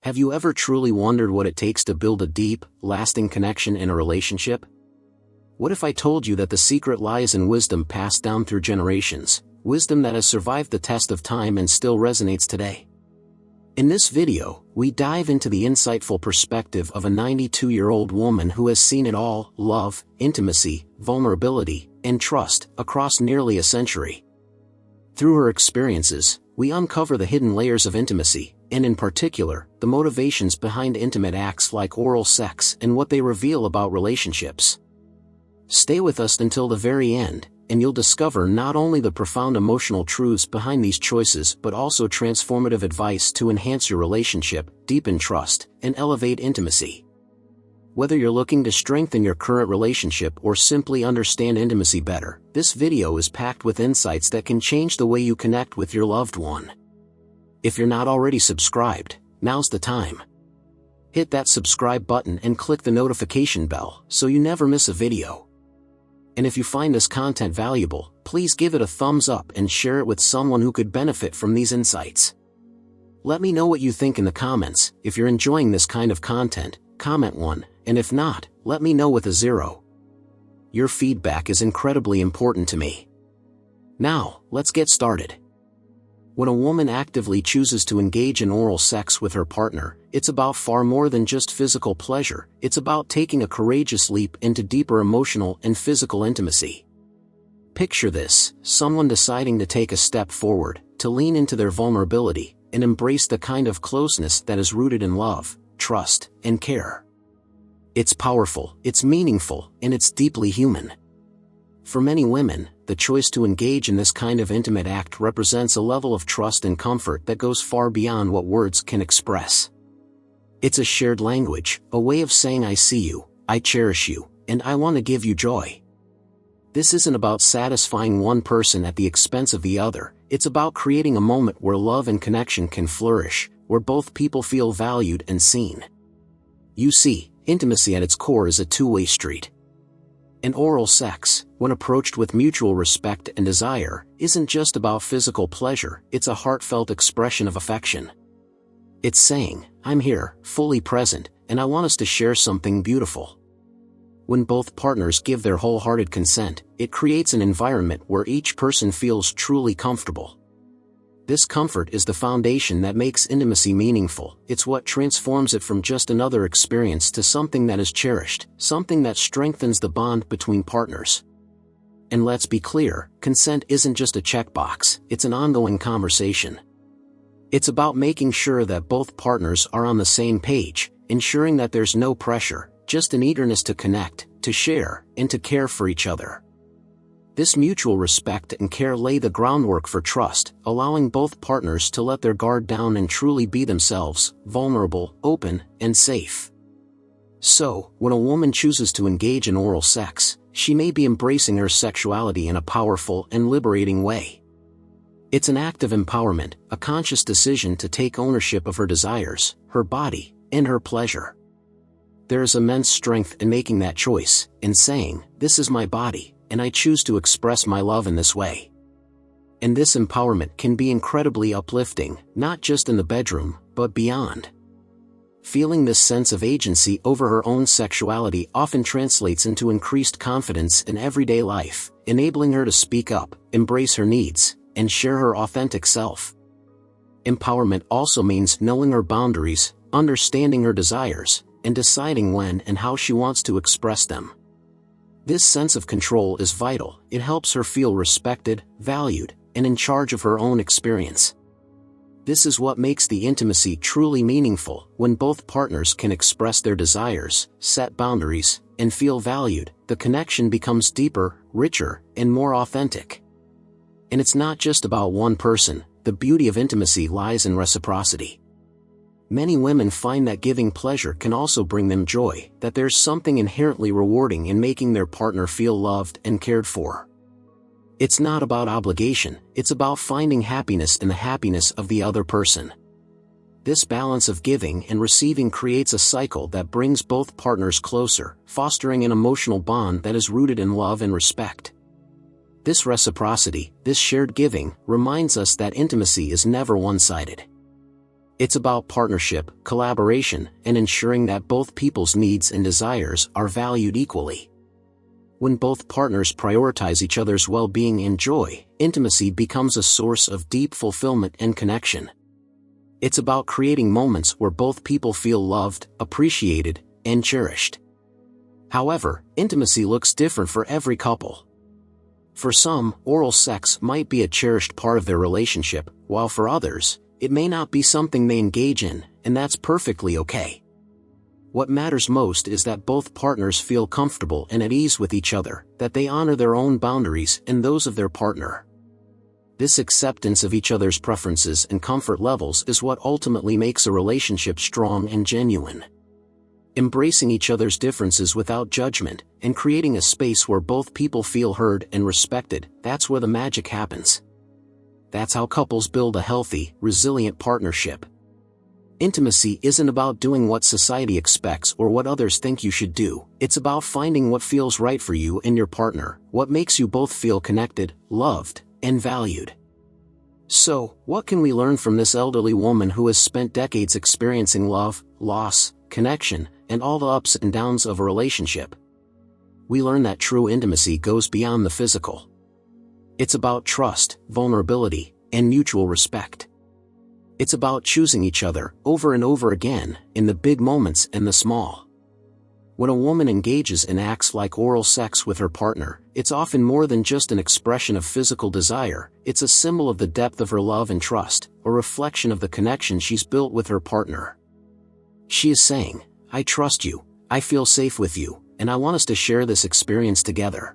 Have you ever truly wondered what it takes to build a deep, lasting connection in a relationship? What if I told you that the secret lies in wisdom passed down through generations, wisdom that has survived the test of time and still resonates today? In this video, we dive into the insightful perspective of a 92-year-old woman who has seen it all: love, intimacy, vulnerability, and trust, across nearly a century. Through her experiences, we uncover the hidden layers of intimacy, and in particular, the motivations behind intimate acts like oral sex and what they reveal about relationships. Stay with us until the very end, and you'll discover not only the profound emotional truths behind these choices but also transformative advice to enhance your relationship, deepen trust, and elevate intimacy. Whether you're looking to strengthen your current relationship or simply understand intimacy better, this video is packed with insights that can change the way you connect with your loved one. If you're not already subscribed, now's the time. Hit that subscribe button and click the notification bell so you never miss a video. And if you find this content valuable, please give it a thumbs up and share it with someone who could benefit from these insights. Let me know what you think in the comments. If you're enjoying this kind of content, comment 1, and if not, let me know with a 0. Your feedback is incredibly important to me. Now, let's get started. When a woman actively chooses to engage in oral sex with her partner, it's about far more than just physical pleasure. It's about taking a courageous leap into deeper emotional and physical intimacy. Picture this: someone deciding to take a step forward, to lean into their vulnerability, and embrace the kind of closeness that is rooted in love, trust, and care. It's powerful, it's meaningful, and it's deeply human. For many women, the choice to engage in this kind of intimate act represents a level of trust and comfort that goes far beyond what words can express. It's a shared language, a way of saying I see you, I cherish you, and I want to give you joy. This isn't about satisfying one person at the expense of the other. It's about creating a moment where love and connection can flourish, where both people feel valued and seen. You see, intimacy at its core is a two-way street. And oral sex, when approached with mutual respect and desire, isn't just about physical pleasure. It's a heartfelt expression of affection. It's saying, I'm here, fully present, and I want us to share something beautiful. When both partners give their wholehearted consent, it creates an environment where each person feels truly comfortable. This comfort is the foundation that makes intimacy meaningful. It's what transforms it from just another experience to something that is cherished, something that strengthens the bond between partners. And let's be clear, consent isn't just a checkbox, it's an ongoing conversation. It's about making sure that both partners are on the same page, ensuring that there's no pressure, just an eagerness to connect, to share, and to care for each other. This mutual respect and care lay the groundwork for trust, allowing both partners to let their guard down and truly be themselves, vulnerable, open, and safe. So, when a woman chooses to engage in oral sex, she may be embracing her sexuality in a powerful and liberating way. It's an act of empowerment, a conscious decision to take ownership of her desires, her body, and her pleasure. There is immense strength in making that choice, in saying, "This is my body, and I choose to express my love in this way." And this empowerment can be incredibly uplifting, not just in the bedroom, but beyond. Feeling this sense of agency over her own sexuality often translates into increased confidence in everyday life, enabling her to speak up, embrace her needs, and share her authentic self. Empowerment also means knowing her boundaries, understanding her desires, and deciding when and how she wants to express them. This sense of control is vital. It helps her feel respected, valued, and in charge of her own experience. This is what makes the intimacy truly meaningful. When both partners can express their desires, set boundaries, and feel valued, the connection becomes deeper, richer, and more authentic. And it's not just about one person. The beauty of intimacy lies in reciprocity. Many women find that giving pleasure can also bring them joy, that there's something inherently rewarding in making their partner feel loved and cared for. It's not about obligation, it's about finding happiness in the happiness of the other person. This balance of giving and receiving creates a cycle that brings both partners closer, fostering an emotional bond that is rooted in love and respect. This reciprocity, this shared giving, reminds us that intimacy is never one-sided. It's about partnership, collaboration, and ensuring that both people's needs and desires are valued equally. When both partners prioritize each other's well-being and joy, intimacy becomes a source of deep fulfillment and connection. It's about creating moments where both people feel loved, appreciated, and cherished. However, intimacy looks different for every couple. For some, oral sex might be a cherished part of their relationship, while for others, it may not be something they engage in, and that's perfectly okay. What matters most is that both partners feel comfortable and at ease with each other, that they honor their own boundaries and those of their partner. This acceptance of each other's preferences and comfort levels is what ultimately makes a relationship strong and genuine. Embracing each other's differences without judgment, and creating a space where both people feel heard and respected, that's where the magic happens. That's how couples build a healthy, resilient partnership. Intimacy isn't about doing what society expects or what others think you should do. It's about finding what feels right for you and your partner, what makes you both feel connected, loved, and valued. So, what can we learn from this elderly woman who has spent decades experiencing love, loss, connection, and all the ups and downs of a relationship? We learn that true intimacy goes beyond the physical. It's about trust, vulnerability, and mutual respect. It's about choosing each other, over and over again, in the big moments and the small. When a woman engages in acts like oral sex with her partner, it's often more than just an expression of physical desire. It's a symbol of the depth of her love and trust, a reflection of the connection she's built with her partner. She is saying, "I trust you, I feel safe with you, and I want us to share this experience together."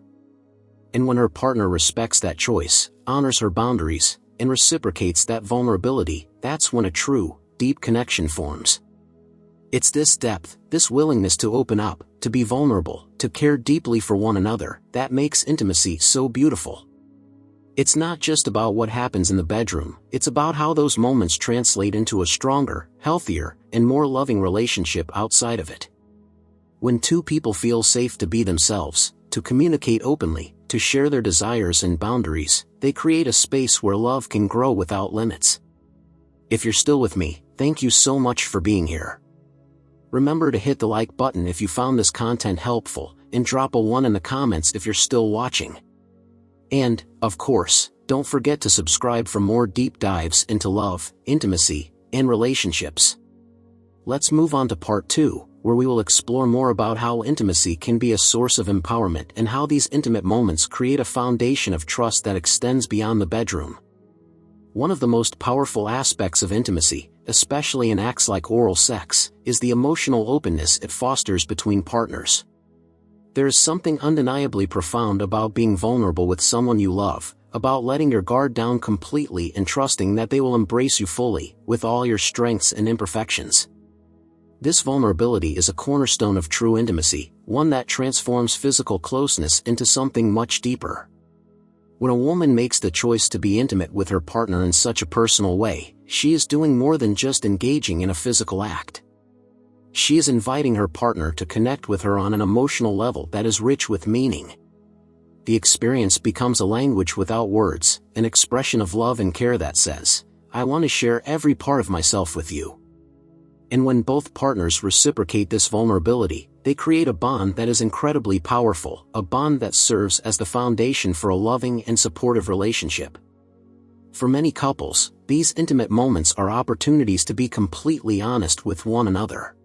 And when her partner respects that choice, honors her boundaries, and reciprocates that vulnerability, that's when a true, deep connection forms. It's this depth, this willingness to open up, to be vulnerable, to care deeply for one another, that makes intimacy so beautiful. It's not just about what happens in the bedroom, it's about how those moments translate into a stronger, healthier, and more loving relationship outside of it. When two people feel safe to be themselves, to communicate openly, to share their desires and boundaries, they create a space where love can grow without limits. If you're still with me, thank you so much for being here. Remember to hit the like button if you found this content helpful, and drop a 1 in the comments if you're still watching. And, of course, don't forget to subscribe for more deep dives into love, intimacy, and relationships. Let's move on to part 2, where we will explore more about how intimacy can be a source of empowerment and how these intimate moments create a foundation of trust that extends beyond the bedroom. One of the most powerful aspects of intimacy, especially in acts like oral sex, is the emotional openness it fosters between partners. There is something undeniably profound about being vulnerable with someone you love, about letting your guard down completely and trusting that they will embrace you fully, with all your strengths and imperfections. This vulnerability is a cornerstone of true intimacy, one that transforms physical closeness into something much deeper. When a woman makes the choice to be intimate with her partner in such a personal way, she is doing more than just engaging in a physical act. She is inviting her partner to connect with her on an emotional level that is rich with meaning. The experience becomes a language without words, an expression of love and care that says, "I want to share every part of myself with you." And when both partners reciprocate this vulnerability, they create a bond that is incredibly powerful, a bond that serves as the foundation for a loving and supportive relationship. For many couples, these intimate moments are opportunities to be completely honest with one another.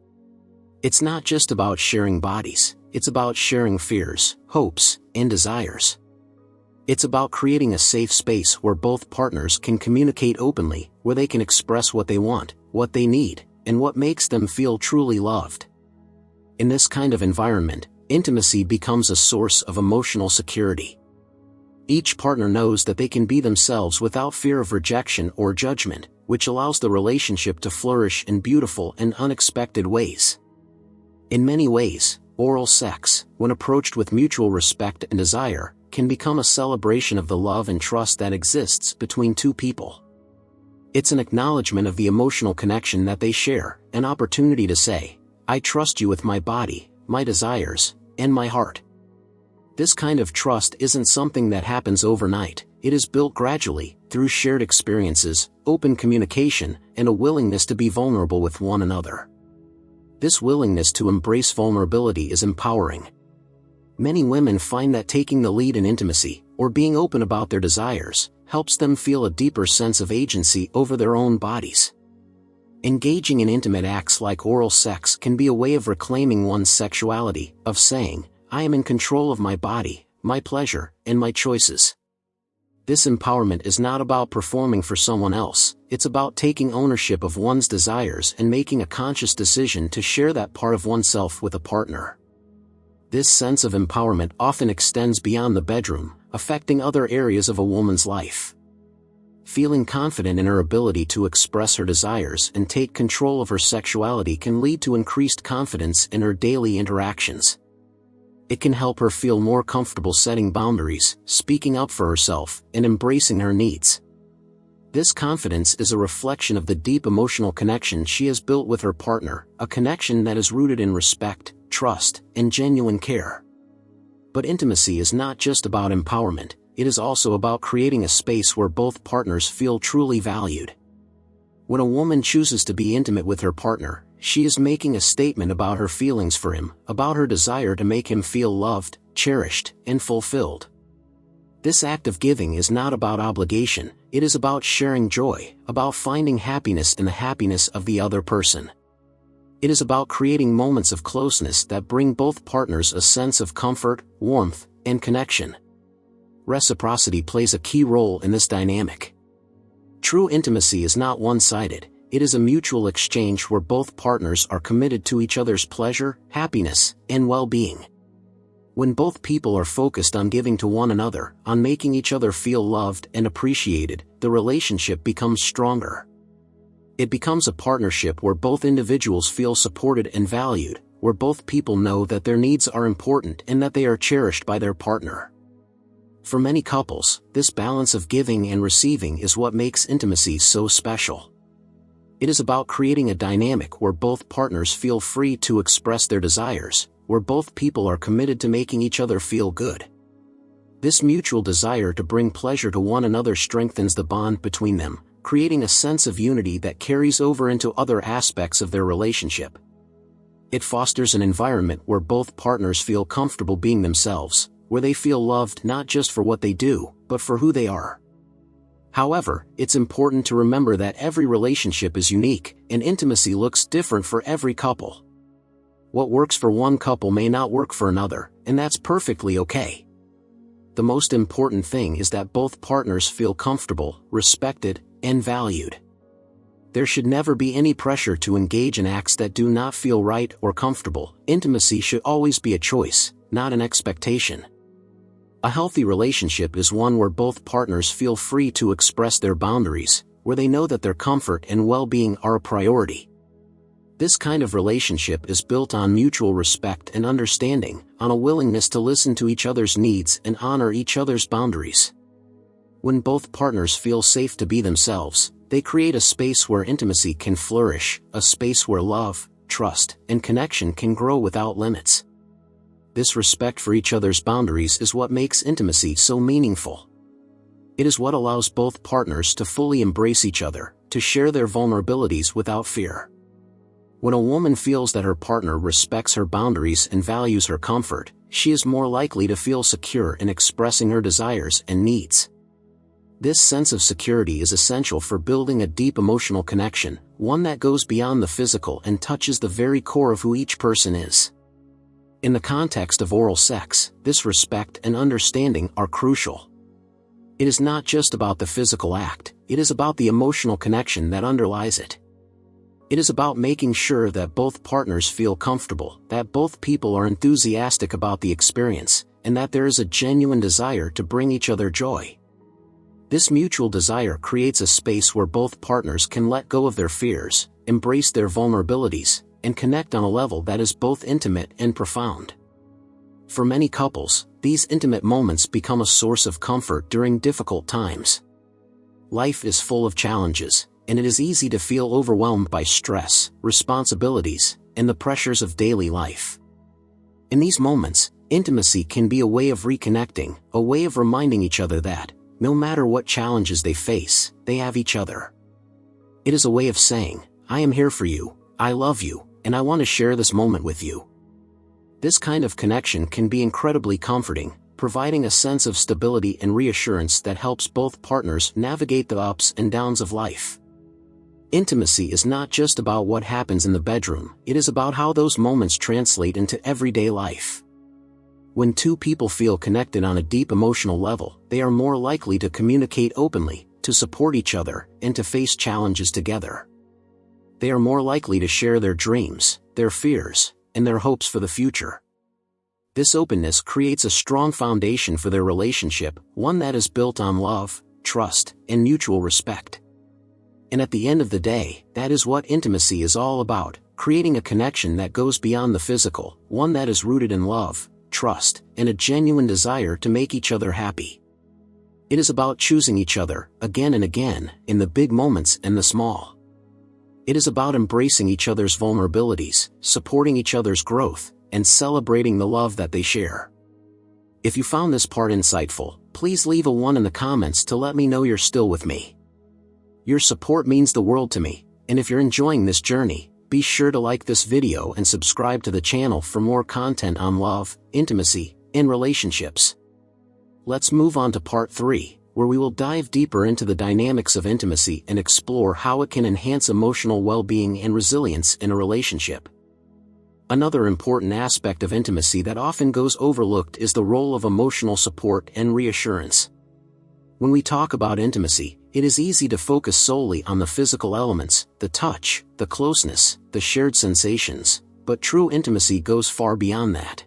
It's not just about sharing bodies, it's about sharing fears, hopes, and desires. It's about creating a safe space where both partners can communicate openly, where they can express what they want, what they need, and what makes them feel truly loved. In this kind of environment, intimacy becomes a source of emotional security. Each partner knows that they can be themselves without fear of rejection or judgment, which allows the relationship to flourish in beautiful and unexpected ways. In many ways, oral sex, when approached with mutual respect and desire, can become a celebration of the love and trust that exists between two people. It's an acknowledgement of the emotional connection that they share, an opportunity to say, "I trust you with my body, my desires, and my heart." This kind of trust isn't something that happens overnight, it is built gradually, through shared experiences, open communication, and a willingness to be vulnerable with one another. This willingness to embrace vulnerability is empowering. Many women find that taking the lead in intimacy, or being open about their desires, helps them feel a deeper sense of agency over their own bodies. Engaging in intimate acts like oral sex can be a way of reclaiming one's sexuality, of saying, "I am in control of my body, my pleasure, and my choices." This empowerment is not about performing for someone else, it's about taking ownership of one's desires and making a conscious decision to share that part of oneself with a partner. This sense of empowerment often extends beyond the bedroom, affecting other areas of a woman's life. Feeling confident in her ability to express her desires and take control of her sexuality can lead to increased confidence in her daily interactions. It can help her feel more comfortable setting boundaries, speaking up for herself, and embracing her needs. This confidence is a reflection of the deep emotional connection she has built with her partner, a connection that is rooted in respect, trust, and genuine care. But intimacy is not just about empowerment, it is also about creating a space where both partners feel truly valued. When a woman chooses to be intimate with her partner, she is making a statement about her feelings for him, about her desire to make him feel loved, cherished, and fulfilled. This act of giving is not about obligation, it is about sharing joy, about finding happiness in the happiness of the other person. It is about creating moments of closeness that bring both partners a sense of comfort, warmth, and connection. Reciprocity plays a key role in this dynamic. True intimacy is not one-sided, it is a mutual exchange where both partners are committed to each other's pleasure, happiness, and well-being. When both people are focused on giving to one another, on making each other feel loved and appreciated, the relationship becomes stronger. It becomes a partnership where both individuals feel supported and valued, where both people know that their needs are important and that they are cherished by their partner. For many couples, this balance of giving and receiving is what makes intimacy so special. It is about creating a dynamic where both partners feel free to express their desires, where both people are committed to making each other feel good. This mutual desire to bring pleasure to one another strengthens the bond between them, creating a sense of unity that carries over into other aspects of their relationship. It fosters an environment where both partners feel comfortable being themselves, where they feel loved not just for what they do, but for who they are. However, it's important to remember that every relationship is unique, and intimacy looks different for every couple. What works for one couple may not work for another, and that's perfectly okay. The most important thing is that both partners feel comfortable, respected, and valued. There should never be any pressure to engage in acts that do not feel right or comfortable. Intimacy should always be a choice, not an expectation. A healthy relationship is one where both partners feel free to express their boundaries, where they know that their comfort and well-being are a priority. This kind of relationship is built on mutual respect and understanding, on a willingness to listen to each other's needs and honor each other's boundaries. When both partners feel safe to be themselves, they create a space where intimacy can flourish, a space where love, trust, and connection can grow without limits. This respect for each other's boundaries is what makes intimacy so meaningful. It is what allows both partners to fully embrace each other, to share their vulnerabilities without fear. When a woman feels that her partner respects her boundaries and values her comfort, she is more likely to feel secure in expressing her desires and needs. This sense of security is essential for building a deep emotional connection, one that goes beyond the physical and touches the very core of who each person is. In the context of oral sex, this respect and understanding are crucial. It is not just about the physical act, it is about the emotional connection that underlies it. It is about making sure that both partners feel comfortable, that both people are enthusiastic about the experience, and that there is a genuine desire to bring each other joy. This mutual desire creates a space where both partners can let go of their fears, embrace their vulnerabilities, and connect on a level that is both intimate and profound. For many couples, these intimate moments become a source of comfort during difficult times. Life is full of challenges, and it is easy to feel overwhelmed by stress, responsibilities, and the pressures of daily life. In these moments, intimacy can be a way of reconnecting, a way of reminding each other that, no matter what challenges they face, they have each other. It is a way of saying, I am here for you, I love you, and I want to share this moment with you. This kind of connection can be incredibly comforting, providing a sense of stability and reassurance that helps both partners navigate the ups and downs of life. Intimacy is not just about what happens in the bedroom, it is about how those moments translate into everyday life. When two people feel connected on a deep emotional level, they are more likely to communicate openly, to support each other, and to face challenges together. They are more likely to share their dreams, their fears, and their hopes for the future. This openness creates a strong foundation for their relationship, one that is built on love, trust, and mutual respect. And at the end of the day, that is what intimacy is all about, creating a connection that goes beyond the physical, one that is rooted in love, trust, and a genuine desire to make each other happy. It is about choosing each other, again and again, in the big moments and the small. It is about embracing each other's vulnerabilities, supporting each other's growth, and celebrating the love that they share. If you found this part insightful, please leave a 1 in the comments to let me know you're still with me. Your support means the world to me, and if you're enjoying this journey, be sure to like this video and subscribe to the channel for more content on love, intimacy, and relationships. Let's move on to part 3, where we will dive deeper into the dynamics of intimacy and explore how it can enhance emotional well-being and resilience in a relationship. Another important aspect of intimacy that often goes overlooked is the role of emotional support and reassurance. When we talk about intimacy, it is easy to focus solely on the physical elements, the touch, the closeness, the shared sensations, but true intimacy goes far beyond that.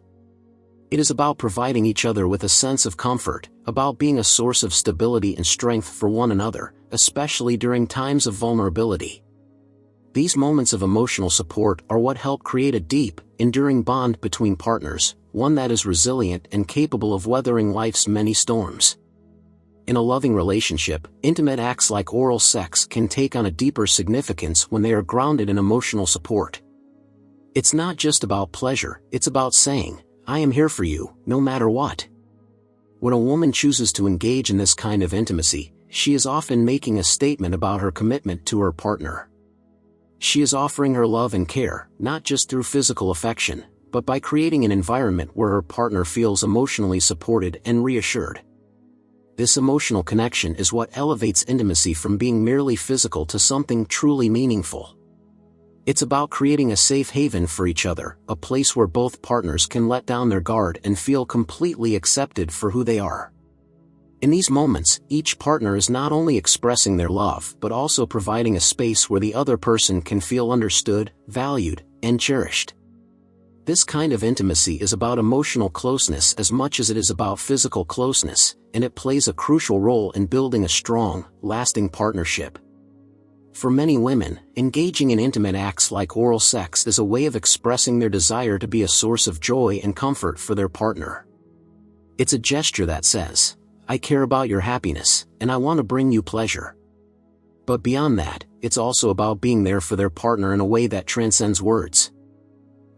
It is about providing each other with a sense of comfort, about being a source of stability and strength for one another, especially during times of vulnerability. These moments of emotional support are what help create a deep, enduring bond between partners, one that is resilient and capable of weathering life's many storms. In a loving relationship, intimate acts like oral sex can take on a deeper significance when they are grounded in emotional support. It's not just about pleasure, it's about saying, I am here for you, no matter what. When a woman chooses to engage in this kind of intimacy, she is often making a statement about her commitment to her partner. She is offering her love and care, not just through physical affection, but by creating an environment where her partner feels emotionally supported and reassured. This emotional connection is what elevates intimacy from being merely physical to something truly meaningful. It's about creating a safe haven for each other, a place where both partners can let down their guard and feel completely accepted for who they are. In these moments, each partner is not only expressing their love but also providing a space where the other person can feel understood, valued, and cherished. This kind of intimacy is about emotional closeness as much as it is about physical closeness, and it plays a crucial role in building a strong, lasting partnership. For many women, engaging in intimate acts like oral sex is a way of expressing their desire to be a source of joy and comfort for their partner. It's a gesture that says, I care about your happiness, and I want to bring you pleasure. But beyond that, it's also about being there for their partner in a way that transcends words.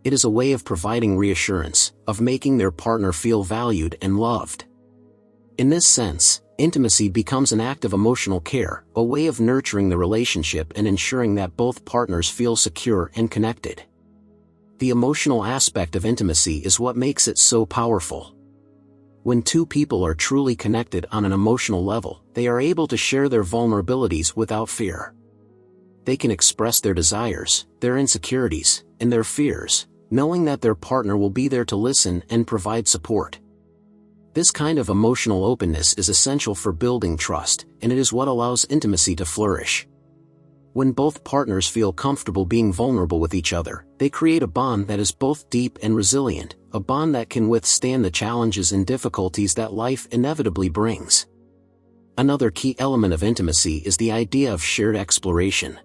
It is a way of providing reassurance, of making their partner feel valued and loved. In this sense, intimacy becomes an act of emotional care, a way of nurturing the relationship and ensuring that both partners feel secure and connected. The emotional aspect of intimacy is what makes it so powerful. When two people are truly connected on an emotional level, they are able to share their vulnerabilities without fear. They can express their desires, their insecurities, and their fears, knowing that their partner will be there to listen and provide support. This kind of emotional openness is essential for building trust, and it is what allows intimacy to flourish. When both partners feel comfortable being vulnerable with each other, they create a bond that is both deep and resilient, a bond that can withstand the challenges and difficulties that life inevitably brings. Another key element of intimacy is the idea of shared exploration.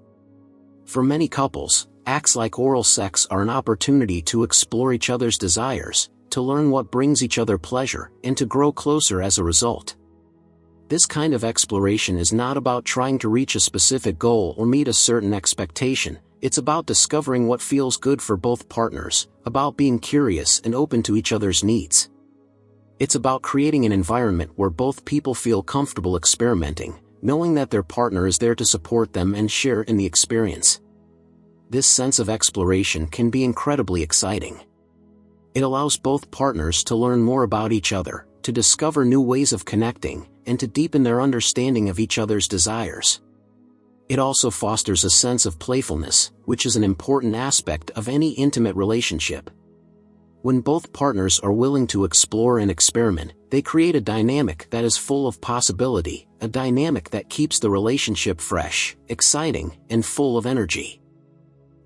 For many couples, acts like oral sex are an opportunity to explore each other's desires, to learn what brings each other pleasure, and to grow closer as a result. This kind of exploration is not about trying to reach a specific goal or meet a certain expectation, it's about discovering what feels good for both partners, about being curious and open to each other's needs. It's about creating an environment where both people feel comfortable experimenting, knowing that their partner is there to support them and share in the experience. This sense of exploration can be incredibly exciting. It allows both partners to learn more about each other, to discover new ways of connecting, and to deepen their understanding of each other's desires. It also fosters a sense of playfulness, which is an important aspect of any intimate relationship. When both partners are willing to explore and experiment, they create a dynamic that is full of possibility, a dynamic that keeps the relationship fresh, exciting, and full of energy.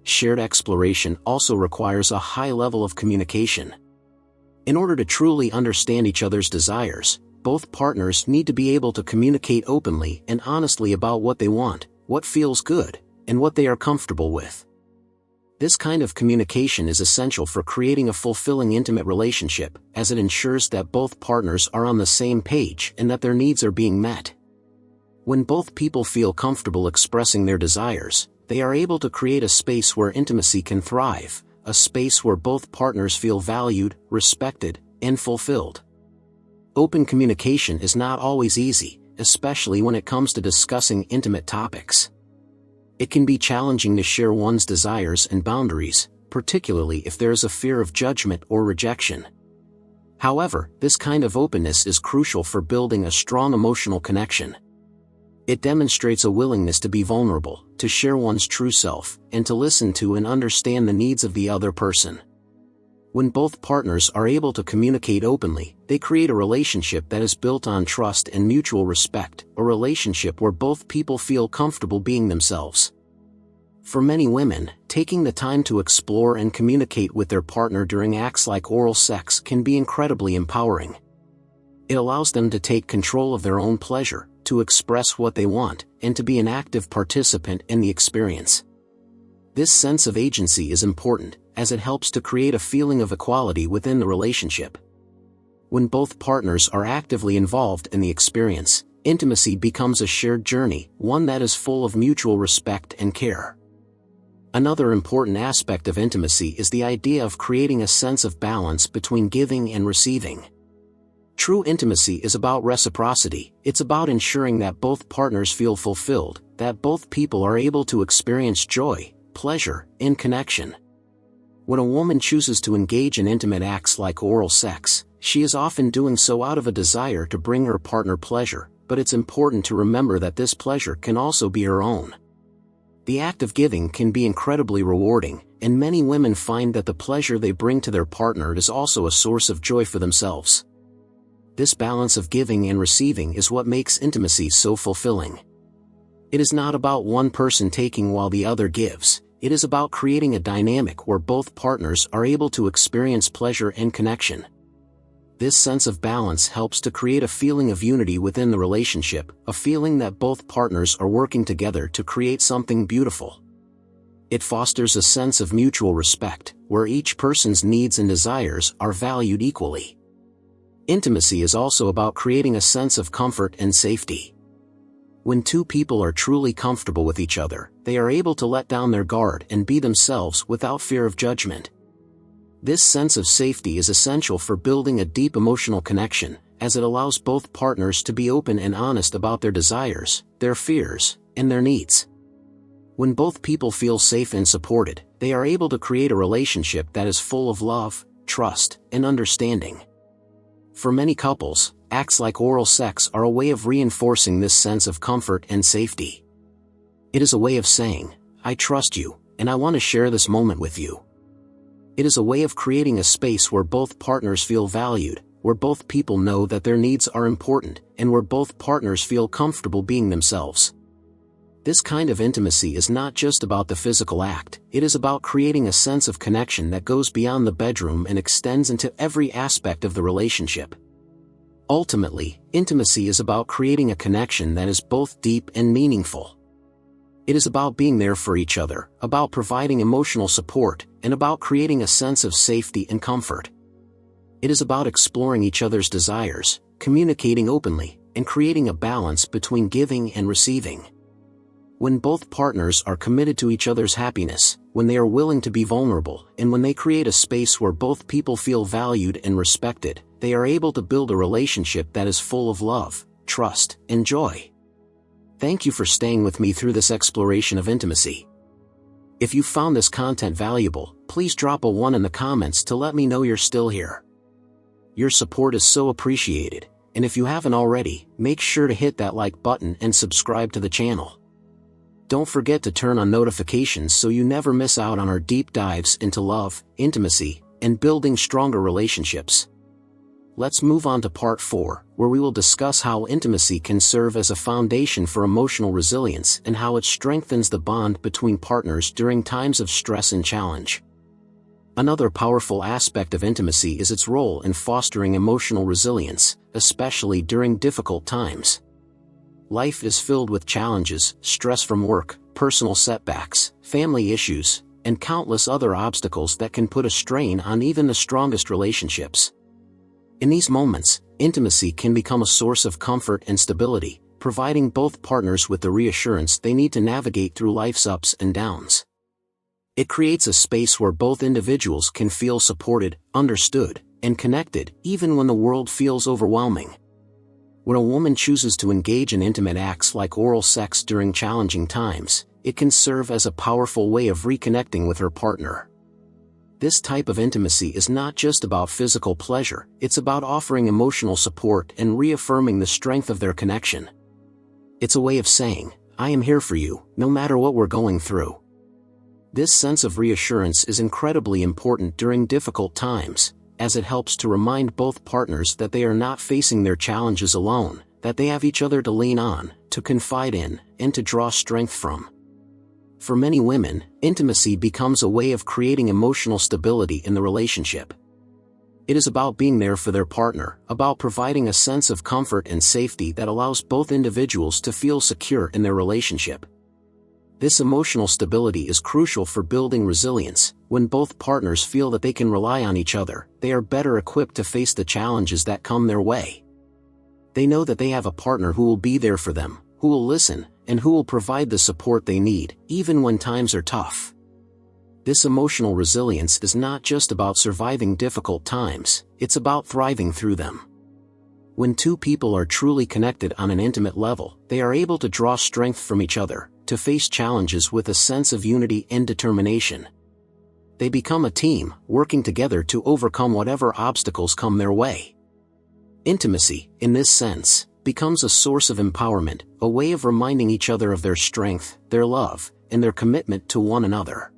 Shared exploration also requires a high level of communication. In order to truly understand each other's desires, both partners need to be able to communicate openly and honestly about what they want, what feels good, and what they are comfortable with. This kind of communication is essential for creating a fulfilling intimate relationship, as it ensures that both partners are on the same page and that their needs are being met. When both people feel comfortable expressing their desires, they are able to create a space where intimacy can thrive, a space where both partners feel valued, respected, and fulfilled. Open communication is not always easy, especially when it comes to discussing intimate topics. It can be challenging to share one's desires and boundaries, particularly if there is a fear of judgment or rejection. However, this kind of openness is crucial for building a strong emotional connection. It demonstrates a willingness to be vulnerable, to share one's true self, and to listen to and understand the needs of the other person. When both partners are able to communicate openly, they create a relationship that is built on trust and mutual respect, a relationship where both people feel comfortable being themselves. For many women, taking the time to explore and communicate with their partner during acts like oral sex can be incredibly empowering. It allows them to take control of their own pleasure, to express what they want, and to be an active participant in the experience. This sense of agency is important, as it helps to create a feeling of equality within the relationship. When both partners are actively involved in the experience, intimacy becomes a shared journey, one that is full of mutual respect and care. Another important aspect of intimacy is the idea of creating a sense of balance between giving and receiving. True intimacy is about reciprocity. It's about ensuring that both partners feel fulfilled, that both people are able to experience joy, pleasure, and connection. When a woman chooses to engage in intimate acts like oral sex, she is often doing so out of a desire to bring her partner pleasure, but it's important to remember that this pleasure can also be her own. The act of giving can be incredibly rewarding, and many women find that the pleasure they bring to their partner is also a source of joy for themselves. This balance of giving and receiving is what makes intimacy so fulfilling. It is not about one person taking while the other gives. It is about creating a dynamic where both partners are able to experience pleasure and connection. This sense of balance helps to create a feeling of unity within the relationship, a feeling that both partners are working together to create something beautiful. It fosters a sense of mutual respect, where each person's needs and desires are valued equally. Intimacy is also about creating a sense of comfort and safety. When two people are truly comfortable with each other, they are able to let down their guard and be themselves without fear of judgment. This sense of safety is essential for building a deep emotional connection, as it allows both partners to be open and honest about their desires, their fears, and their needs. When both people feel safe and supported, they are able to create a relationship that is full of love, trust, and understanding. For many couples, acts like oral sex are a way of reinforcing this sense of comfort and safety. It is a way of saying, "I trust you, and I want to share this moment with you." It is a way of creating a space where both partners feel valued, where both people know that their needs are important, and where both partners feel comfortable being themselves. This kind of intimacy is not just about the physical act, it is about creating a sense of connection that goes beyond the bedroom and extends into every aspect of the relationship. Ultimately, intimacy is about creating a connection that is both deep and meaningful. It is about being there for each other, about providing emotional support, and about creating a sense of safety and comfort. It is about exploring each other's desires, communicating openly, and creating a balance between giving and receiving. When both partners are committed to each other's happiness, when they are willing to be vulnerable, and when they create a space where both people feel valued and respected, they are able to build a relationship that is full of love, trust, and joy. Thank you for staying with me through this exploration of intimacy. If you found this content valuable, please drop a 1 in the comments to let me know you're still here. Your support is so appreciated, and if you haven't already, make sure to hit that like button and subscribe to the channel. Don't forget to turn on notifications so you never miss out on our deep dives into love, intimacy, and building stronger relationships. Let's move on to part 4, where we will discuss how intimacy can serve as a foundation for emotional resilience and how it strengthens the bond between partners during times of stress and challenge. Another powerful aspect of intimacy is its role in fostering emotional resilience, especially during difficult times. Life is filled with challenges, stress from work, personal setbacks, family issues, and countless other obstacles that can put a strain on even the strongest relationships. In these moments, intimacy can become a source of comfort and stability, providing both partners with the reassurance they need to navigate through life's ups and downs. It creates a space where both individuals can feel supported, understood, and connected, even when the world feels overwhelming. When a woman chooses to engage in intimate acts like oral sex during challenging times, it can serve as a powerful way of reconnecting with her partner. This type of intimacy is not just about physical pleasure, it's about offering emotional support and reaffirming the strength of their connection. It's a way of saying, "I am here for you, no matter what we're going through." This sense of reassurance is incredibly important during difficult times, as it helps to remind both partners that they are not facing their challenges alone, that they have each other to lean on, to confide in, and to draw strength from. For many women, intimacy becomes a way of creating emotional stability in the relationship. It is about being there for their partner, about providing a sense of comfort and safety that allows both individuals to feel secure in their relationship. This emotional stability is crucial for building resilience. When both partners feel that they can rely on each other, they are better equipped to face the challenges that come their way. They know that they have a partner who will be there for them, who will listen, and who will provide the support they need, even when times are tough. This emotional resilience is not just about surviving difficult times, it's about thriving through them. When two people are truly connected on an intimate level, they are able to draw strength from each other, to face challenges with a sense of unity and determination. They become a team, working together to overcome whatever obstacles come their way. Intimacy, in this sense, becomes a source of empowerment, a way of reminding each other of their strength, their love, and their commitment to one another.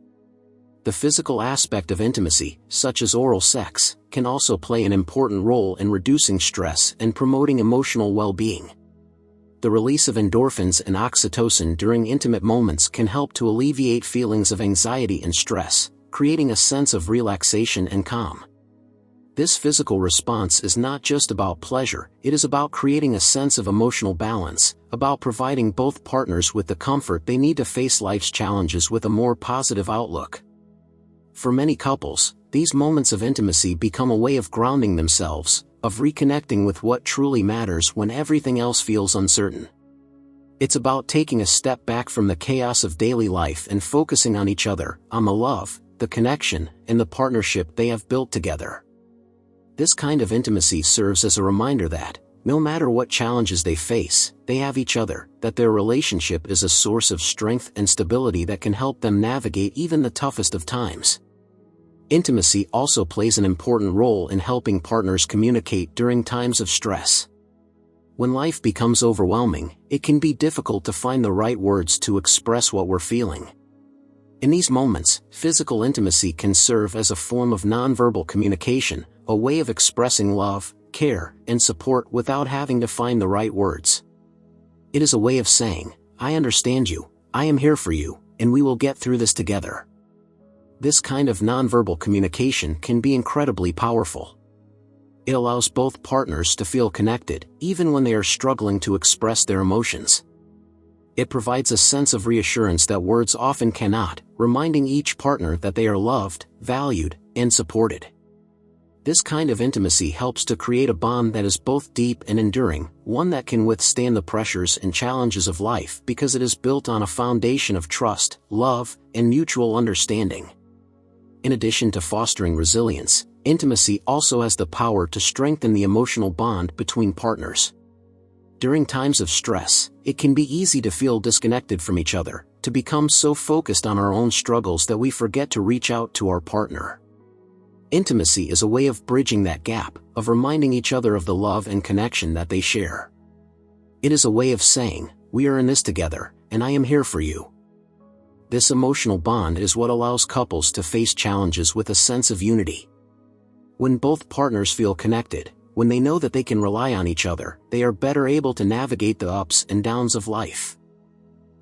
The physical aspect of intimacy, such as oral sex, can also play an important role in reducing stress and promoting emotional well-being. The release of endorphins and oxytocin during intimate moments can help to alleviate feelings of anxiety and stress, creating a sense of relaxation and calm. This physical response is not just about pleasure, it is about creating a sense of emotional balance, about providing both partners with the comfort they need to face life's challenges with a more positive outlook. For many couples, these moments of intimacy become a way of grounding themselves, of reconnecting with what truly matters when everything else feels uncertain. It's about taking a step back from the chaos of daily life and focusing on each other, on the love, the connection, and the partnership they have built together. This kind of intimacy serves as a reminder that, no matter what challenges they face, they have each other, that their relationship is a source of strength and stability that can help them navigate even the toughest of times. Intimacy also plays an important role in helping partners communicate during times of stress. When life becomes overwhelming, it can be difficult to find the right words to express what we're feeling. In these moments, physical intimacy can serve as a form of nonverbal communication, a way of expressing love, care, and support without having to find the right words. It is a way of saying, "I understand you, I am here for you, and we will get through this together." This kind of nonverbal communication can be incredibly powerful. It allows both partners to feel connected, even when they are struggling to express their emotions. It provides a sense of reassurance that words often cannot, reminding each partner that they are loved, valued, and supported. This kind of intimacy helps to create a bond that is both deep and enduring, one that can withstand the pressures and challenges of life because it is built on a foundation of trust, love, and mutual understanding. In addition to fostering resilience, Intimacy also has the power to strengthen the emotional bond between partners. During times of stress, it can be easy to feel disconnected from each other, to become so focused on our own struggles that we forget to reach out to our partner. Intimacy is a way of bridging that gap, of reminding each other of the love and connection that they share. It is a way of saying, "We are in this together, and I am here for you." This emotional bond is what allows couples to face challenges with a sense of unity. When both partners feel connected, when they know that they can rely on each other, they are better able to navigate the ups and downs of life.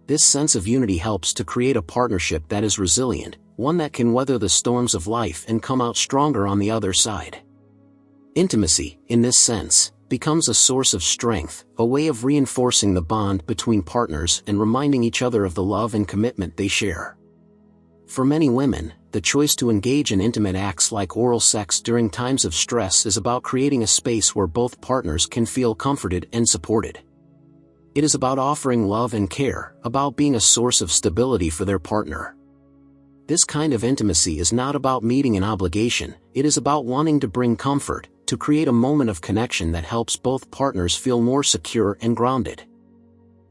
This sense of unity helps to create a partnership that is resilient, one that can weather the storms of life and come out stronger on the other side. Intimacy, in this sense, becomes a source of strength, a way of reinforcing the bond between partners and reminding each other of the love and commitment they share. For many women, the choice to engage in intimate acts like oral sex during times of stress is about creating a space where both partners can feel comforted and supported. It is about offering love and care, about being a source of stability for their partner. This kind of intimacy is not about meeting an obligation, it is about wanting to bring comfort, to create a moment of connection that helps both partners feel more secure and grounded.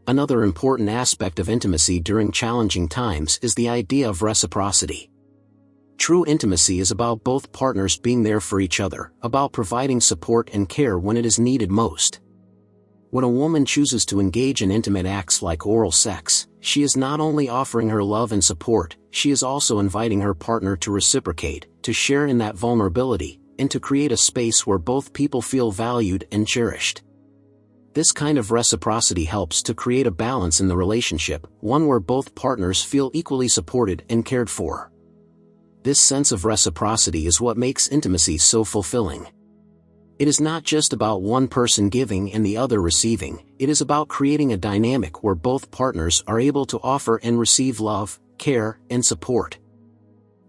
Another important aspect of intimacy during challenging times is the idea of reciprocity. True intimacy is about both partners being there for each other, about providing support and care when it is needed most. When a woman chooses to engage in intimate acts like oral sex, she is not only offering her love and support, she is also inviting her partner to reciprocate, to share in that vulnerability, and to create a space where both people feel valued and cherished. This kind of reciprocity helps to create a balance in the relationship, one where both partners feel equally supported and cared for. This sense of reciprocity is what makes intimacy so fulfilling. It is not just about one person giving and the other receiving, it is about creating a dynamic where both partners are able to offer and receive love, care, and support.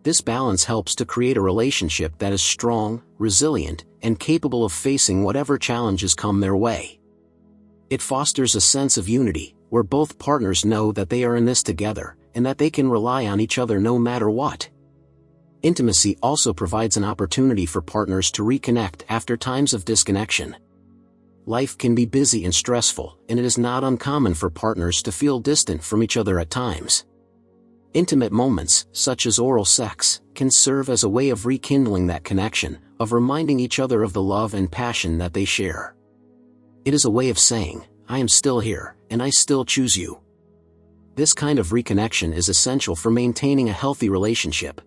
This balance helps to create a relationship that is strong, resilient, and capable of facing whatever challenges come their way. It fosters a sense of unity, where both partners know that they are in this together, and that they can rely on each other no matter what. Intimacy also provides an opportunity for partners to reconnect after times of disconnection. Life can be busy and stressful, and it is not uncommon for partners to feel distant from each other at times. Intimate moments, such as oral sex, can serve as a way of rekindling that connection, of reminding each other of the love and passion that they share. It is a way of saying, "I am still here, and I still choose you." This kind of reconnection is essential for maintaining a healthy relationship.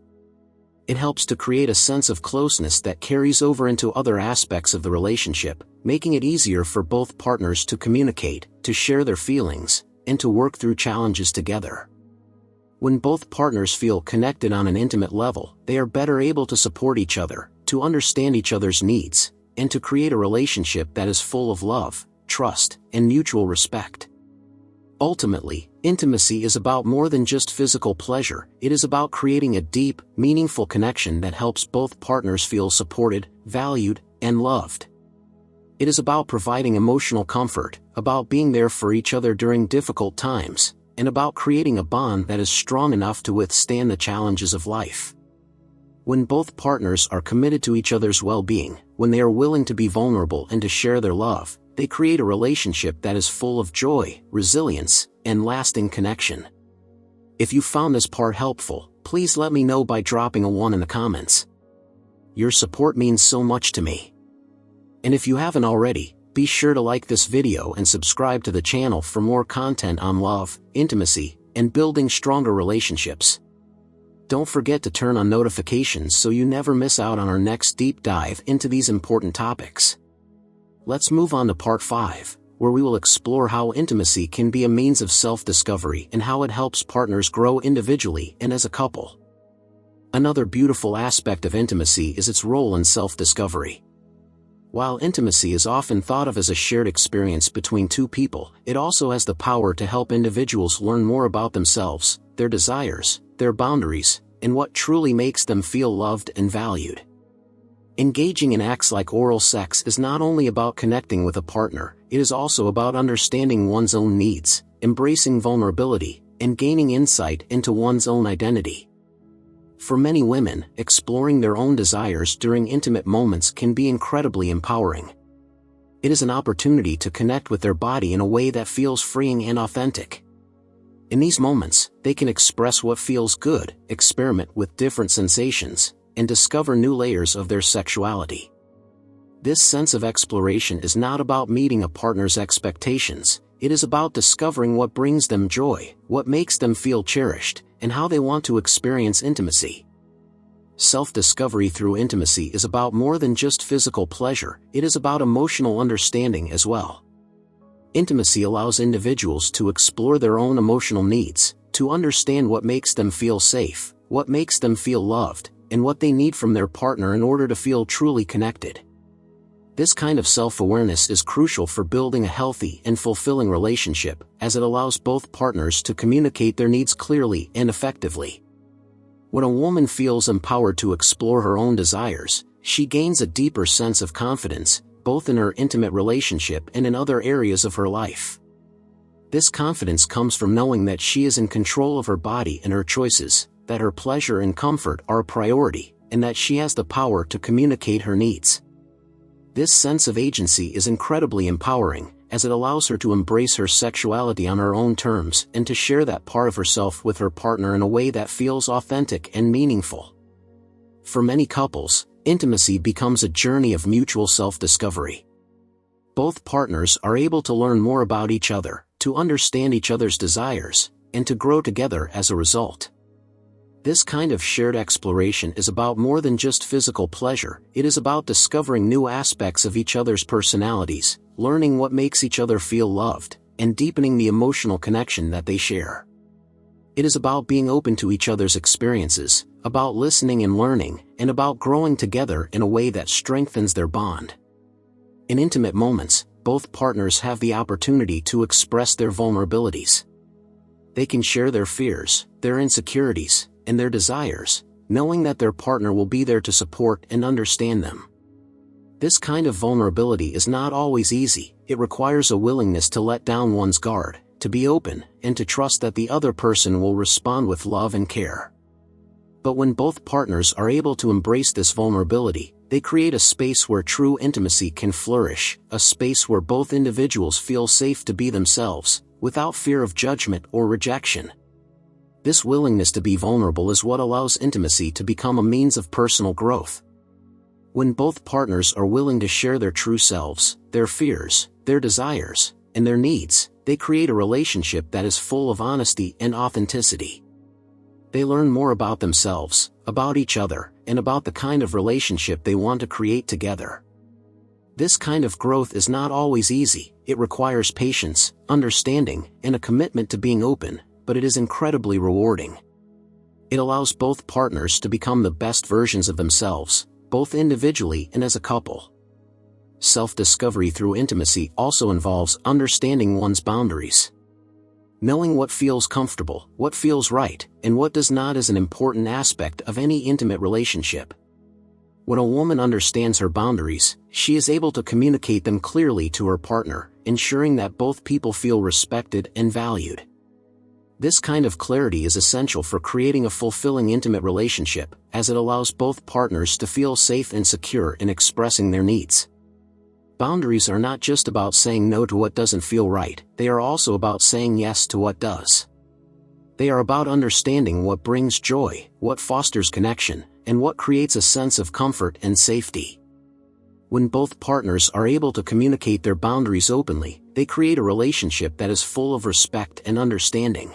It helps to create a sense of closeness that carries over into other aspects of the relationship, making it easier for both partners to communicate, to share their feelings, and to work through challenges together. When both partners feel connected on an intimate level, they are better able to support each other, to understand each other's needs, and to create a relationship that is full of love, trust, and mutual respect. Ultimately, intimacy is about more than just physical pleasure, it is about creating a deep, meaningful connection that helps both partners feel supported, valued, and loved. It is about providing emotional comfort, about being there for each other during difficult times, and about creating a bond that is strong enough to withstand the challenges of life. When both partners are committed to each other's well-being, when they are willing to be vulnerable and to share their love, they create a relationship that is full of joy, resilience, and lasting connection. If you found this part helpful, please let me know by dropping a 1 in the comments. Your support means so much to me. And if you haven't already, be sure to like this video and subscribe to the channel for more content on love, intimacy, and building stronger relationships. Don't forget to turn on notifications so you never miss out on our next deep dive into these important topics. Let's move on to part 5, where we will explore how intimacy can be a means of self-discovery and how it helps partners grow individually and as a couple. Another beautiful aspect of intimacy is its role in self-discovery. While intimacy is often thought of as a shared experience between two people, it also has the power to help individuals learn more about themselves, their desires, their boundaries, and what truly makes them feel loved and valued. Engaging in acts like oral sex is not only about connecting with a partner, it is also about understanding one's own needs, embracing vulnerability, and gaining insight into one's own identity. For many women, exploring their own desires during intimate moments can be incredibly empowering. It is an opportunity to connect with their body in a way that feels freeing and authentic. In these moments, they can express what feels good, experiment with different sensations, and discover new layers of their sexuality. This sense of exploration is not about meeting a partner's expectations, it is about discovering what brings them joy, what makes them feel cherished, and how they want to experience intimacy. Self-discovery through intimacy is about more than just physical pleasure, it is about emotional understanding as well. Intimacy allows individuals to explore their own emotional needs, to understand what makes them feel safe, what makes them feel loved, and what they need from their partner in order to feel truly connected. This kind of self-awareness is crucial for building a healthy and fulfilling relationship, as it allows both partners to communicate their needs clearly and effectively. When a woman feels empowered to explore her own desires, she gains a deeper sense of confidence, both in her intimate relationship and in other areas of her life. This confidence comes from knowing that she is in control of her body and her choices, that her pleasure and comfort are a priority, and that she has the power to communicate her needs. This sense of agency is incredibly empowering, as it allows her to embrace her sexuality on her own terms and to share that part of herself with her partner in a way that feels authentic and meaningful. For many couples, intimacy becomes a journey of mutual self-discovery. Both partners are able to learn more about each other, to understand each other's desires, and to grow together as a result. This kind of shared exploration is about more than just physical pleasure, it is about discovering new aspects of each other's personalities, learning what makes each other feel loved, and deepening the emotional connection that they share. It is about being open to each other's experiences, about listening and learning, and about growing together in a way that strengthens their bond. In intimate moments, both partners have the opportunity to express their vulnerabilities. They can share their fears, their insecurities, and their desires, knowing that their partner will be there to support and understand them. This kind of vulnerability is not always easy, it requires a willingness to let down one's guard, to be open, and to trust that the other person will respond with love and care. But when both partners are able to embrace this vulnerability, they create a space where true intimacy can flourish, a space where both individuals feel safe to be themselves, without fear of judgment or rejection. This willingness to be vulnerable is what allows intimacy to become a means of personal growth. When both partners are willing to share their true selves, their fears, their desires, and their needs, they create a relationship that is full of honesty and authenticity. They learn more about themselves, about each other, and about the kind of relationship they want to create together. This kind of growth is not always easy, it requires patience, understanding, and a commitment to being open, but it is incredibly rewarding. It allows both partners to become the best versions of themselves, both individually and as a couple. Self-discovery through intimacy also involves understanding one's boundaries. Knowing what feels comfortable, what feels right, and what does not is an important aspect of any intimate relationship. When a woman understands her boundaries, she is able to communicate them clearly to her partner, ensuring that both people feel respected and valued. This kind of clarity is essential for creating a fulfilling intimate relationship, as it allows both partners to feel safe and secure in expressing their needs. Boundaries are not just about saying no to what doesn't feel right, they are also about saying yes to what does. They are about understanding what brings joy, what fosters connection, and what creates a sense of comfort and safety. When both partners are able to communicate their boundaries openly, they create a relationship that is full of respect and understanding.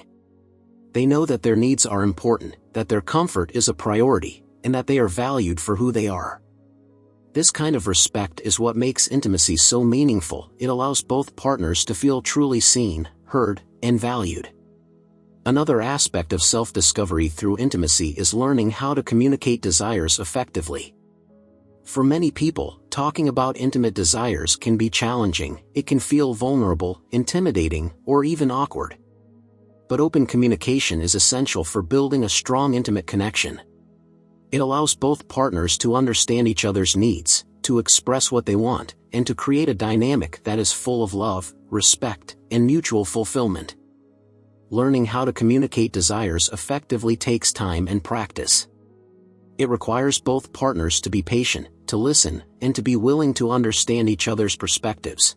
They know that their needs are important, that their comfort is a priority, and that they are valued for who they are. This kind of respect is what makes intimacy so meaningful, it allows both partners to feel truly seen, heard, and valued. Another aspect of self-discovery through intimacy is learning how to communicate desires effectively. For many people, talking about intimate desires can be challenging, it can feel vulnerable, intimidating, or even awkward. But open communication is essential for building a strong intimate connection. It allows both partners to understand each other's needs, to express what they want, and to create a dynamic that is full of love, respect, and mutual fulfillment. Learning how to communicate desires effectively takes time and practice. It requires both partners to be patient, to listen, and to be willing to understand each other's perspectives.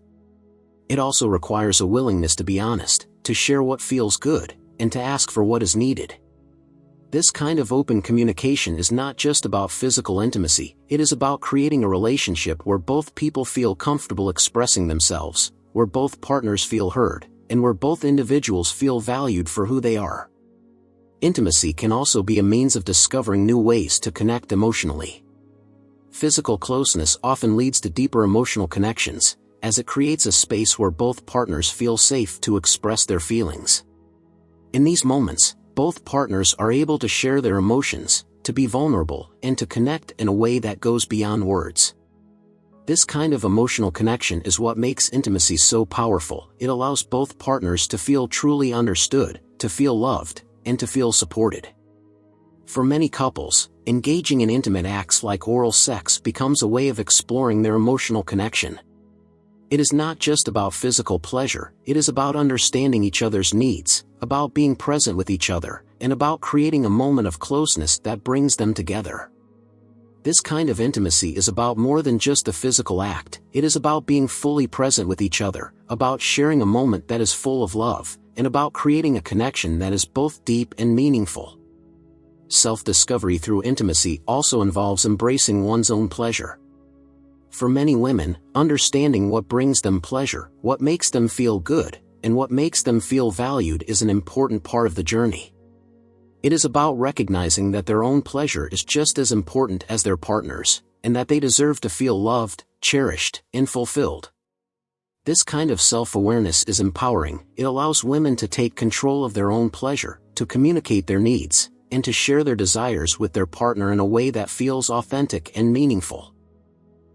It also requires a willingness to be honest, to share what feels good, and to ask for what is needed. This kind of open communication is not just about physical intimacy, it is about creating a relationship where both people feel comfortable expressing themselves, where both partners feel heard, and where both individuals feel valued for who they are. Intimacy can also be a means of discovering new ways to connect emotionally. Physical closeness often leads to deeper emotional connections, as it creates a space where both partners feel safe to express their feelings. In these moments, both partners are able to share their emotions, to be vulnerable, and to connect in a way that goes beyond words. This kind of emotional connection is what makes intimacy so powerful. It allows both partners to feel truly understood, to feel loved, and to feel supported. For many couples, engaging in intimate acts like oral sex becomes a way of exploring their emotional connection. It is not just about physical pleasure, it is about understanding each other's needs, about being present with each other, and about creating a moment of closeness that brings them together. This kind of intimacy is about more than just a physical act, it is about being fully present with each other, about sharing a moment that is full of love, and about creating a connection that is both deep and meaningful. Self-discovery through intimacy also involves embracing one's own pleasure. For many women, understanding what brings them pleasure, what makes them feel good, and what makes them feel valued is an important part of the journey. It is about recognizing that their own pleasure is just as important as their partner's, and that they deserve to feel loved, cherished, and fulfilled. This kind of self-awareness is empowering. It allows women to take control of their own pleasure, to communicate their needs, and to share their desires with their partner in a way that feels authentic and meaningful.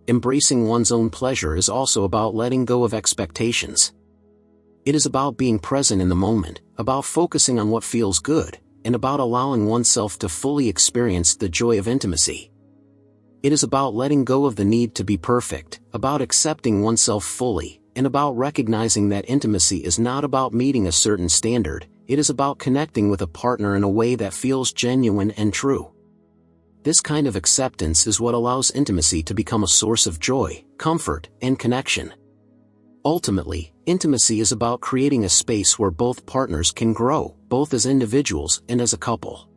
Embracing one's own pleasure is also about letting go of expectations. It is about being present in the moment, about focusing on what feels good, and about allowing oneself to fully experience the joy of intimacy. It is about letting go of the need to be perfect, about accepting oneself fully, and about recognizing that intimacy is not about meeting a certain standard, it is about connecting with a partner in a way that feels genuine and true. This kind of acceptance is what allows intimacy to become a source of joy, comfort, and connection. Ultimately, intimacy is about creating a space where both partners can grow, both as individuals and as a couple.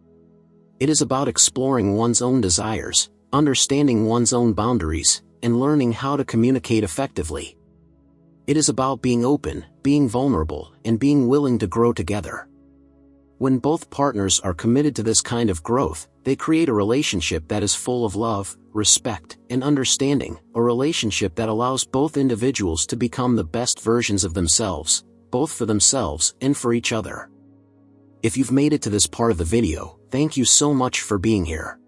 It is about exploring one's own desires, understanding one's own boundaries, and learning how to communicate effectively. It is about being open, being vulnerable, and being willing to grow together. When both partners are committed to this kind of growth, they create a relationship that is full of love, respect, and understanding, a relationship that allows both individuals to become the best versions of themselves, both for themselves and for each other. If you've made it to this part of the video, thank you so much for being here.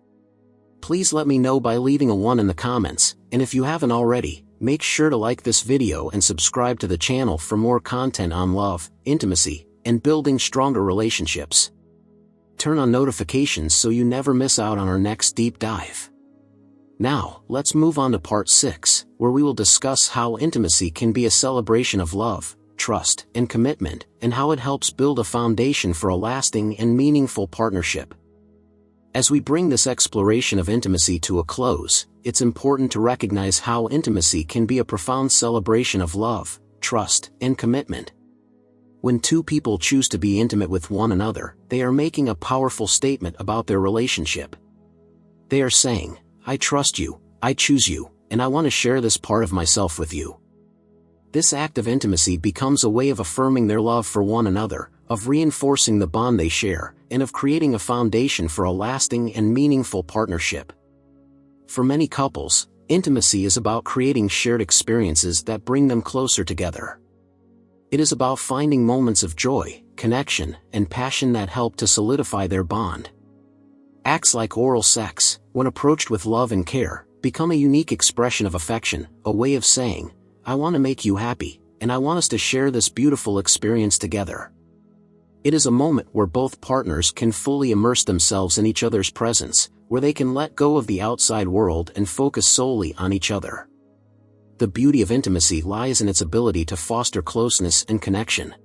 Please let me know by leaving a 1 in the comments, and if you haven't already, make sure to like this video and subscribe to the channel for more content on love, intimacy, and building stronger relationships. Turn on notifications so you never miss out on our next deep dive. Now, let's move on to part 6, where we will discuss how intimacy can be a celebration of love, trust, and commitment, and how it helps build a foundation for a lasting and meaningful partnership. As we bring this exploration of intimacy to a close, it's important to recognize how intimacy can be a profound celebration of love, trust, and commitment. When two people choose to be intimate with one another, they are making a powerful statement about their relationship. They are saying, "I trust you, I choose you, and I want to share this part of myself with you." This act of intimacy becomes a way of affirming their love for one another, of reinforcing the bond they share, and of creating a foundation for a lasting and meaningful partnership. For many couples, intimacy is about creating shared experiences that bring them closer together. It is about finding moments of joy, connection, and passion that help to solidify their bond. Acts like oral sex, when approached with love and care, become a unique expression of affection, a way of saying, "I want to make you happy, and I want us to share this beautiful experience together." It is a moment where both partners can fully immerse themselves in each other's presence, where they can let go of the outside world and focus solely on each other. The beauty of intimacy lies in its ability to foster closeness and connection.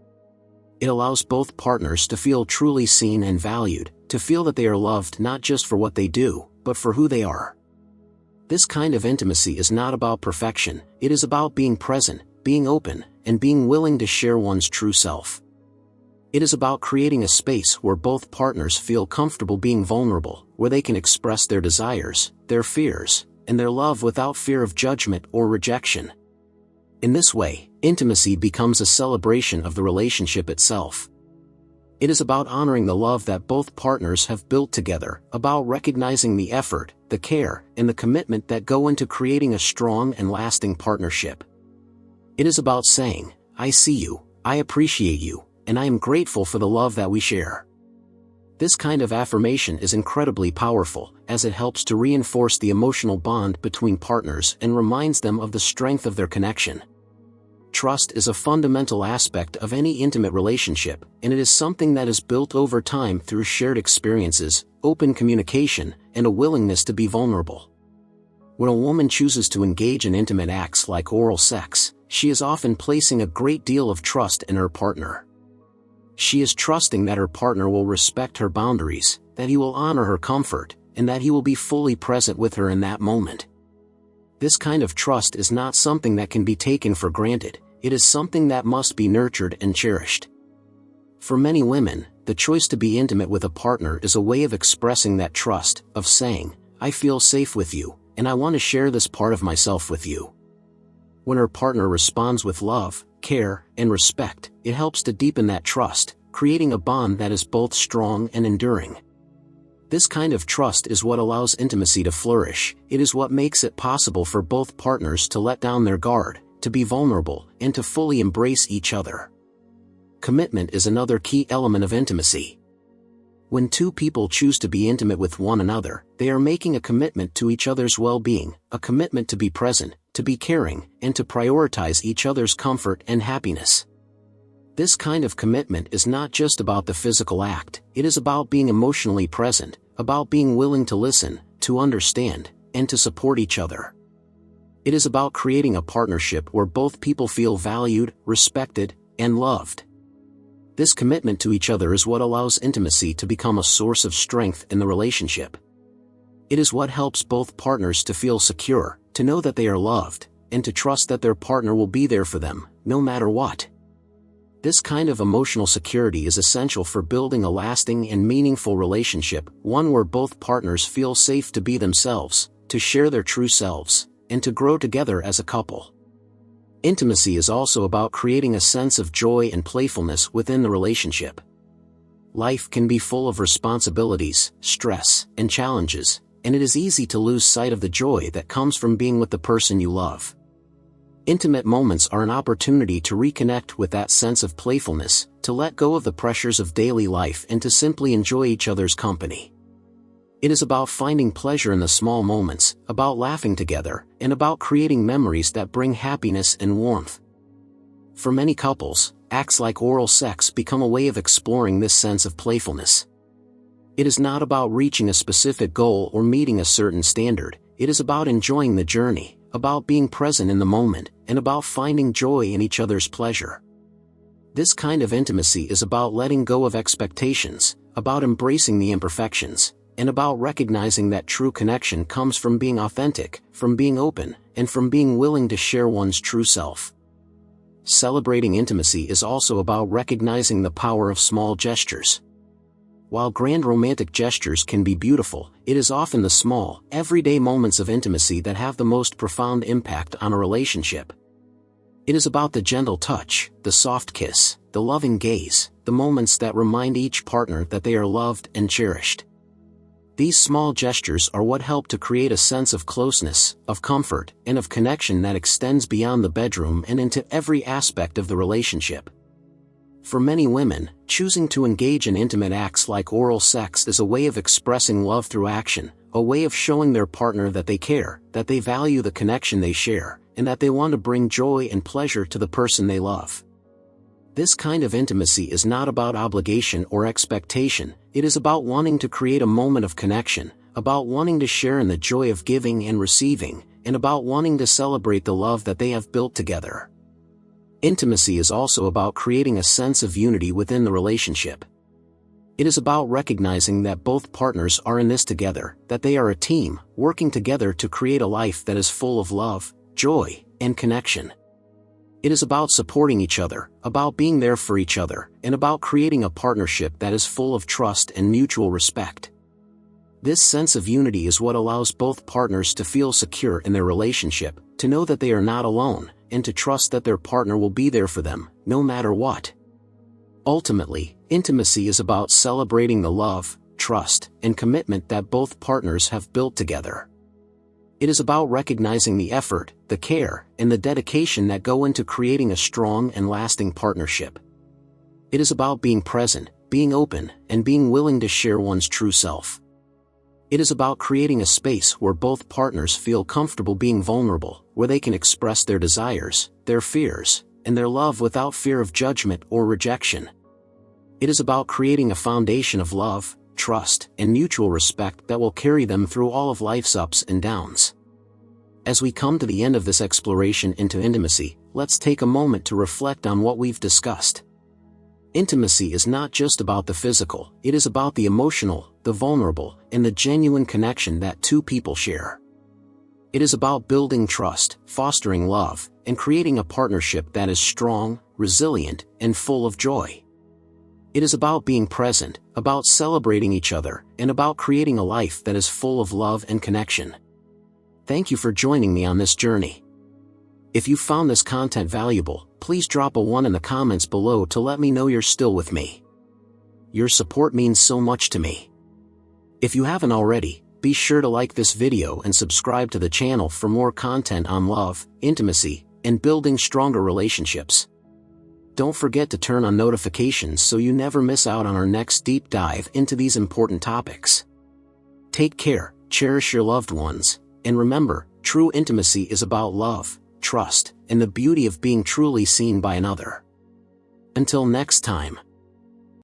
It allows both partners to feel truly seen and valued, to feel that they are loved not just for what they do, but for who they are. This kind of intimacy is not about perfection, it is about being present, being open, and being willing to share one's true self. It is about creating a space where both partners feel comfortable being vulnerable, where they can express their desires, their fears, and their love without fear of judgment or rejection. In this way, intimacy becomes a celebration of the relationship itself. It is about honoring the love that both partners have built together, about recognizing the effort, the care, and the commitment that go into creating a strong and lasting partnership. It is about saying, "I see you, I appreciate you, and I am grateful for the love that we share." This kind of affirmation is incredibly powerful, as it helps to reinforce the emotional bond between partners and reminds them of the strength of their connection. Trust is a fundamental aspect of any intimate relationship, and it is something that is built over time through shared experiences, open communication, and a willingness to be vulnerable. When a woman chooses to engage in intimate acts like oral sex, she is often placing a great deal of trust in her partner. She is trusting that her partner will respect her boundaries, that he will honor her comfort, and that he will be fully present with her in that moment. This kind of trust is not something that can be taken for granted, it is something that must be nurtured and cherished. For many women, the choice to be intimate with a partner is a way of expressing that trust, of saying, "I feel safe with you, and I want to share this part of myself with you." When her partner responds with love, care, and respect, it helps to deepen that trust, creating a bond that is both strong and enduring. This kind of trust is what allows intimacy to flourish, it is what makes it possible for both partners to let down their guard, to be vulnerable, and to fully embrace each other. Commitment is another key element of intimacy. When two people choose to be intimate with one another, they are making a commitment to each other's well-being, a commitment to be present, to be caring, and to prioritize each other's comfort and happiness. This kind of commitment is not just about the physical act, it is about being emotionally present, about being willing to listen, to understand, and to support each other. It is about creating a partnership where both people feel valued, respected, and loved. This commitment to each other is what allows intimacy to become a source of strength in the relationship. It is what helps both partners to feel secure, to know that they are loved, and to trust that their partner will be there for them, no matter what. This kind of emotional security is essential for building a lasting and meaningful relationship, one where both partners feel safe to be themselves, to share their true selves, and to grow together as a couple. Intimacy is also about creating a sense of joy and playfulness within the relationship. Life can be full of responsibilities, stress, and challenges, and it is easy to lose sight of the joy that comes from being with the person you love. Intimate moments are an opportunity to reconnect with that sense of playfulness, to let go of the pressures of daily life and to simply enjoy each other's company. It is about finding pleasure in the small moments, about laughing together, and about creating memories that bring happiness and warmth. For many couples, acts like oral sex become a way of exploring this sense of playfulness. It is not about reaching a specific goal or meeting a certain standard, it is about enjoying the journey, about being present in the moment, and about finding joy in each other's pleasure. This kind of intimacy is about letting go of expectations, about embracing the imperfections, and about recognizing that true connection comes from being authentic, from being open, and from being willing to share one's true self. Celebrating intimacy is also about recognizing the power of small gestures. While grand romantic gestures can be beautiful, it is often the small, everyday moments of intimacy that have the most profound impact on a relationship. It is about the gentle touch, the soft kiss, the loving gaze, the moments that remind each partner that they are loved and cherished. These small gestures are what help to create a sense of closeness, of comfort, and of connection that extends beyond the bedroom and into every aspect of the relationship. For many women, choosing to engage in intimate acts like oral sex is a way of expressing love through action, a way of showing their partner that they care, that they value the connection they share, and that they want to bring joy and pleasure to the person they love. This kind of intimacy is not about obligation or expectation, it is about wanting to create a moment of connection, about wanting to share in the joy of giving and receiving, and about wanting to celebrate the love that they have built together. Intimacy is also about creating a sense of unity within the relationship. It is about recognizing that both partners are in this together, that they are a team, working together to create a life that is full of love, joy, and connection. It is about supporting each other, about being there for each other, and about creating a partnership that is full of trust and mutual respect. This sense of unity is what allows both partners to feel secure in their relationship, to know that they are not alone, and to trust that their partner will be there for them, no matter what. Ultimately, intimacy is about celebrating the love, trust, and commitment that both partners have built together. It is about recognizing the effort, the care, and the dedication that go into creating a strong and lasting partnership. It is about being present, being open, and being willing to share one's true self. It is about creating a space where both partners feel comfortable being vulnerable, where they can express their desires, their fears, and their love without fear of judgment or rejection. It is about creating a foundation of love, trust, and mutual respect that will carry them through all of life's ups and downs. As we come to the end of this exploration into intimacy, let's take a moment to reflect on what we've discussed. Intimacy is not just about the physical, it is about the emotional, the vulnerable, and the genuine connection that two people share. It is about building trust, fostering love, and creating a partnership that is strong, resilient, and full of joy. It is about being present, about celebrating each other, and about creating a life that is full of love and connection. Thank you for joining me on this journey. If you found this content valuable, please drop a 1 in the comments below to let me know you're still with me. Your support means so much to me. If you haven't already, be sure to like this video and subscribe to the channel for more content on love, intimacy, and building stronger relationships. Don't forget to turn on notifications so you never miss out on our next deep dive into these important topics. Take care, cherish your loved ones, and remember, true intimacy is about love, trust, and the beauty of being truly seen by another. Until next time.